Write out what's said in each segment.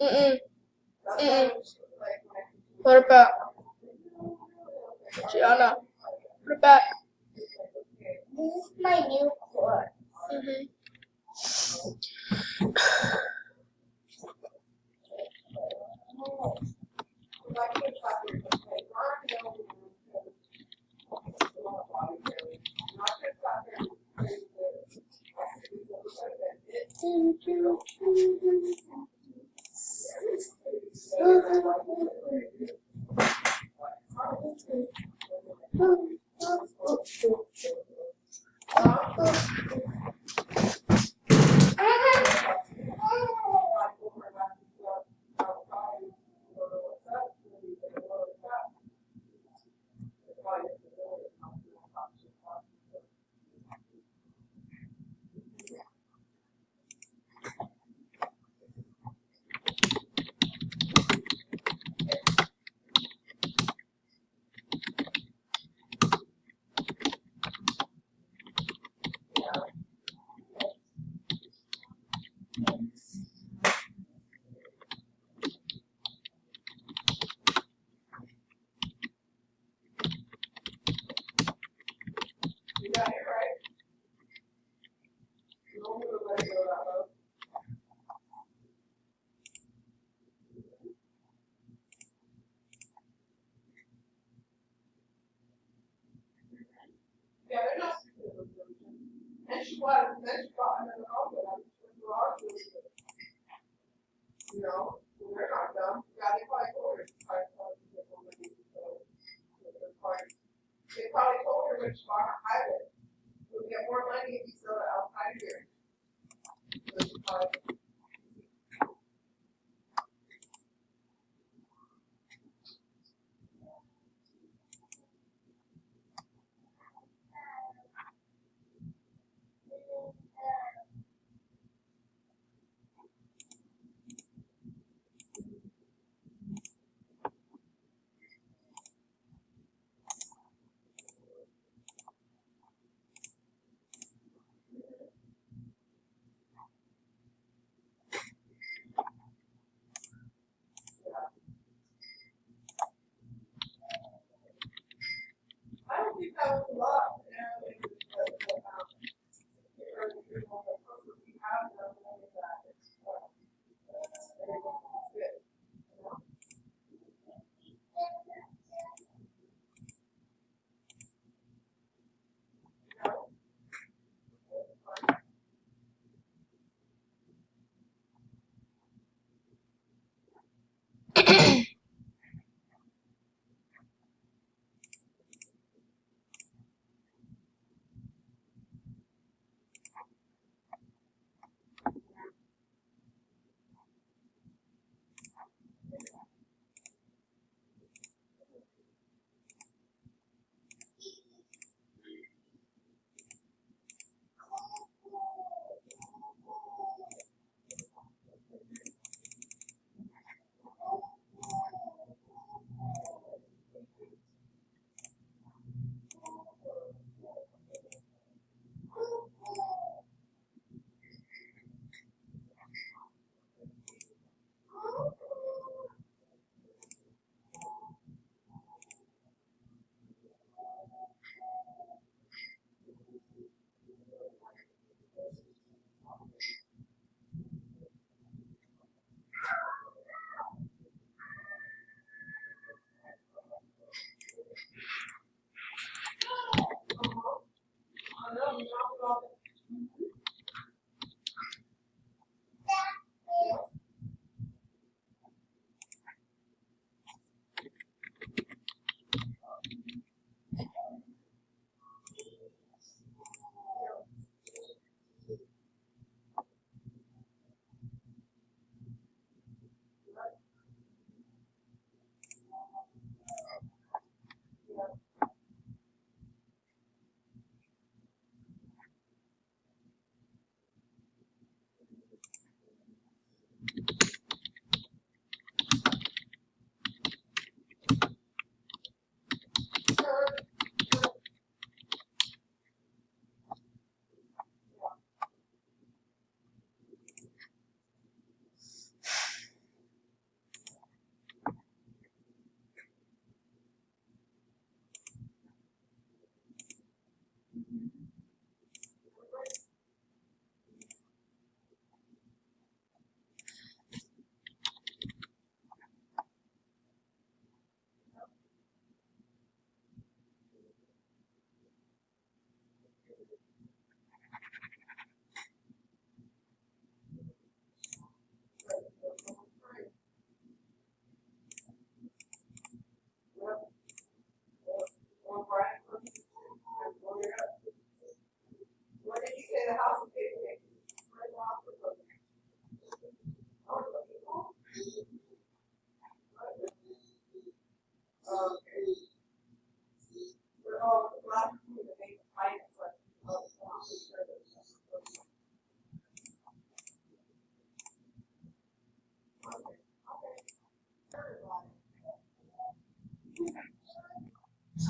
Mm-mm. Mm-mm. Put it back. Gianna, put it back. This is my new cord. Mm-hmm.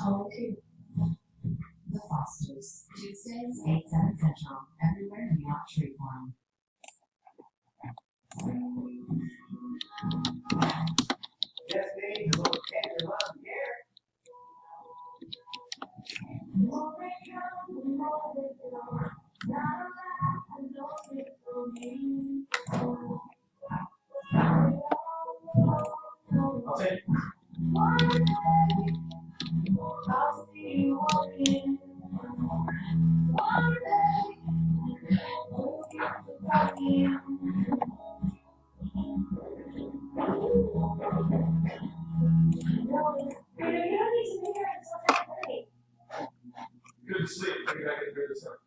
Okay. The Fosters, Tuesdays, 8, 7 Central, everywhere in the Off Tree Farm. Just need a little tender love here. I'll take it. I'll see you walking. One day, we'll get talking. Good to sleep. I think I can figure this out.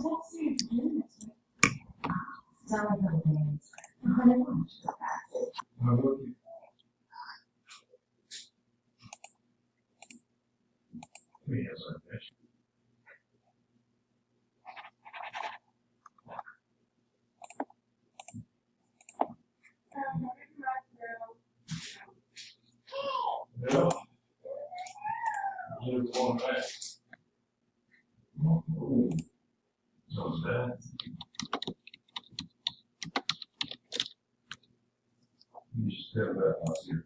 What's he doing? Selling little things. But I want to go back. I'm looking. Let me have some fish. No. You're going back. So bad. You should step that house here.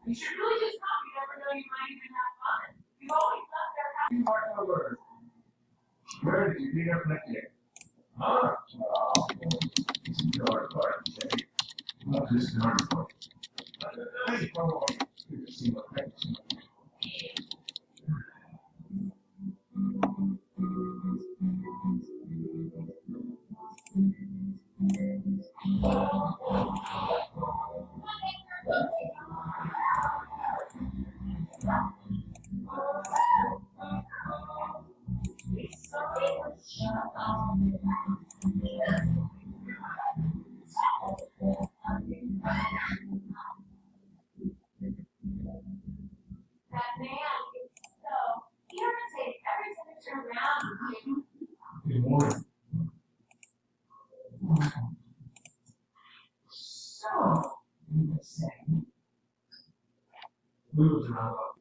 You should really just come. You never know, you might even have fun. You've always left there happy. Where did you pick up that day? Huh? Oh, it's a yard park. Not this yard park. I probably could see what happens. That man is so irritating every time I turn around. Good morning. So, you would say, We will drive up.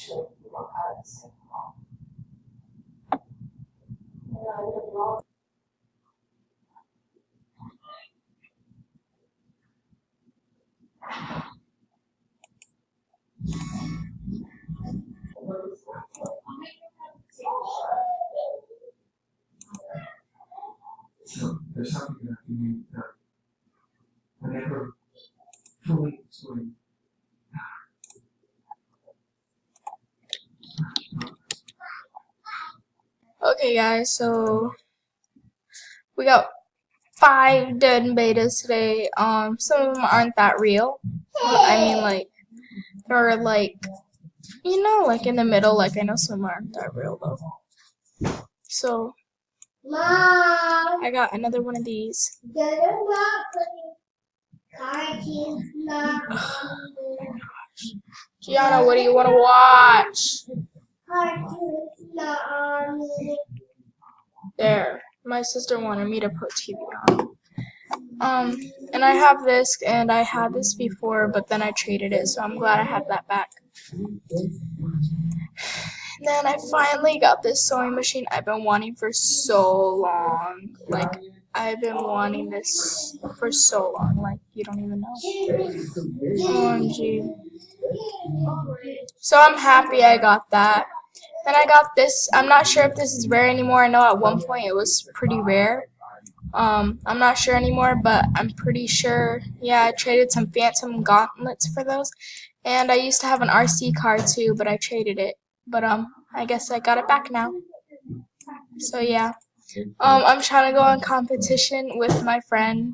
So there's something that you need to never fully explain. Okay, guys, so we got 5 dead betas today. Some of them aren't that real. I mean, like, they're like, you know, like in the middle. Like, I know some aren't that real though. So Mom, I got another one of these. they're not putting cartoons not on the Gianna, what do you want to watch? cartoons not on the There. My sister wanted me to put TV on. And I have this, and I had this before, but then I traded it, so I'm glad I have that back. And then I finally got this sewing machine I've been wanting for so long. Like, I've been wanting this for so long. Like, you don't even know. OMG. So I'm happy I got that. Then I got this. I'm not sure if this is rare anymore. I know at one point it was pretty rare. I'm not sure anymore, but I'm pretty sure. Yeah, I traded some Phantom gauntlets for those. And I used to have an RC car too, but I traded it. But I guess I got it back now. So yeah. I'm trying to go in competition with my friend.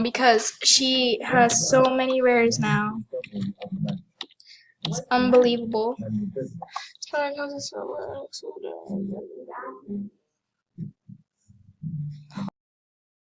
Because she has so many rares now. It's unbelievable.